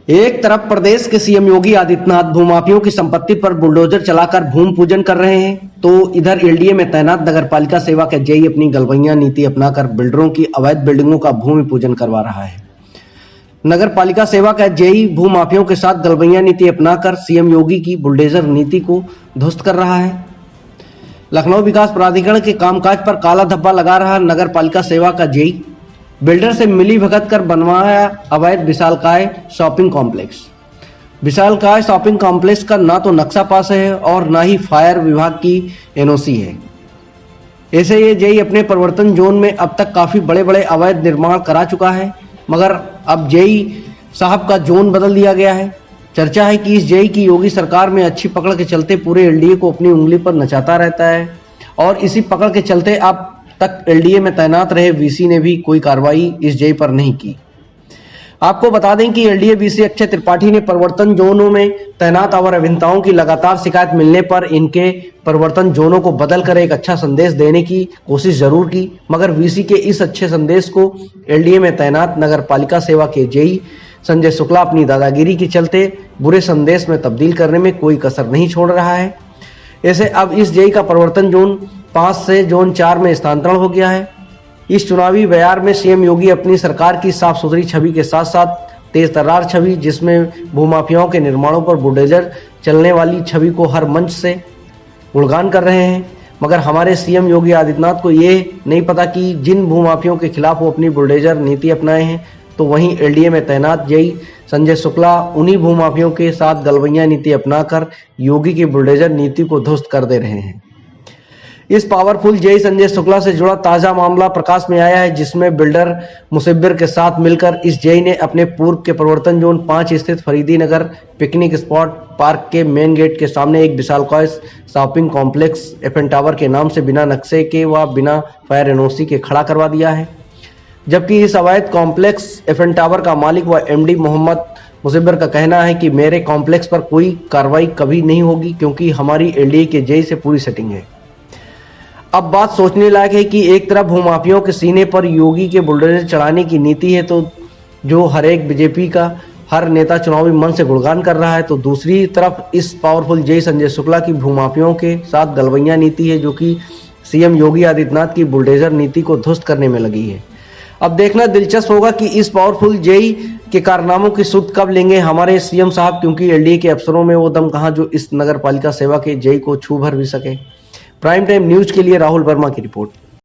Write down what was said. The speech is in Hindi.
एक तरफ प्रदेश के सीएम योगी आदित्यनाथ भूमाफियों की संपत्ति पर बुलडोजर चलाकर भूमि पूजन कर रहे हैं, तो इधर एलडीए में तैनात नगरपालिका सेवा के जेई अपनी गलबैया नीति अपनाकर बिल्डरों की अवैध बिल्डिंगों का भूमि पूजन करवा रहा है। नगरपालिका सेवा का जेई भूमाफियों के साथ गलबैया नीति अपनाकर सीएम योगी की बुलडोजर नीति को ध्वस्त कर रहा है। लखनऊ विकास प्राधिकरण के कामकाज पर काला धब्बा लगा रहा नगरपालिका सेवा का जेई बिल्डर से मिली भगत कर बनवाया अवैध विशालकाय शॉपिंग कॉम्प्लेक्स। विशालकाय शॉपिंग कॉम्प्लेक्स का ना तो नक्शा पास है और ना ही फायर विभाग की एनओसी है। ऐसे ये जेई अपने परिवर्तन जोन में अब तक काफी बड़े बड़े अवैध निर्माण करा चुका है, मगर अब जेई साहब का जोन बदल दिया गया है। चर्चा है कि इस जेई की योगी सरकार में अच्छी पकड़ के चलते पूरे एलडीए को अपनी उंगली पर नचाता रहता है और इसी पकड़ के चलते अब तक एलडीए में तैनात रहे वीसी ने भी कोई कार्रवाई इस जेई पर नहीं की। आपको बता दें कि एलडीए वीसी अक्षय त्रिपाठी ने परिवर्तन जोनों में तैनात अवर अभियंताओं की लगातार शिकायत मिलने पर इनके परिवर्तन जोनों को बदल कर एक अच्छा संदेश देने की कोशिश जरूर की, मगर वीसी के इस अच्छे संदेश को एलडीए में तैनात नगरपालिका सेवा के जेई संजय शुक्ला अपनी दादागिरी के चलते बुरे संदेश में तब्दील करने में कोई कसर नहीं छोड़ रहा है। ऐसे अब इस जेई का परिवर्तन जोन 5 से जोन 4 में स्थानांतरण हो गया है। इस चुनावी बयार में सीएम योगी अपनी सरकार की साफ सुथरी छवि के साथ साथ तेज तर्रार छवि, जिसमें भूमाफियाओं के निर्माणों पर बुलडोजर चलने वाली छवि को हर मंच से गुणगान कर रहे हैं। मगर हमारे सीएम योगी आदित्यनाथ को ये नहीं पता कि जिन भूमाफियों के खिलाफ वो अपनी बुलडोजर नीति अपनाए हैं, तो वहीं एलडीए में तैनात जेई संजय शुक्ला उन्हीं भूमाफियों के साथ गलबैया नीति अपनाकर योगी की बुलडोजर नीति को ध्वस्त कर दे रहे हैं। इस पावरफुल जेई संजय शुक्ला से जुड़ा ताजा मामला प्रकाश में आया है, जिसमें बिल्डर मुसब्बिर के साथ मिलकर इस जेई ने अपने पूर्व के परिवर्तन जोन 5 स्थित फरीदी नगर पिकनिक स्पॉट पार्क के मेन गेट के सामने एक विशालकाय शॉपिंग कॉम्प्लेक्स एफएन टावर के नाम से बिना नक्शे के व बिना फायर एनओसी के खड़ा करवा दिया है। जबकि इस अवैध कॉम्प्लेक्स एफएन टावर का मालिक व एमडी मोहम्मद मुसब्बिर का कहना है कि मेरे कॉम्प्लेक्स पर कोई कार्रवाई कभी नहीं होगी क्योंकि हमारी एलडीए के जेई से पूरी सेटिंग है। अब बात सोचने लायक है कि एक तरफ भूमाफियों के सीने पर योगी के बुलडोजर चढ़ाने की नीति है, तो जो हर एक बीजेपी का हर नेता चुनावी मन से गुणगान कर रहा है, तो दूसरी तरफ इस पावरफुल जेई संजय शुक्ला की भूमाफियों के साथ गलबैया नीति है, जो कि सीएम योगी आदित्यनाथ की बुलडोजर नीति को ध्वस्त करने में लगी है। अब देखना दिलचस्प होगा कि इस पावरफुल जेई के कारनामों की सुध कब लेंगे हमारे सीएम साहब, क्योंकि एलडीए के अफसरों में वो दम कहां जो इस नगरपालिका सेवा के जेई को छू भर भी सके। प्राइम टाइम न्यूज के लिए राहुल वर्मा की रिपोर्ट।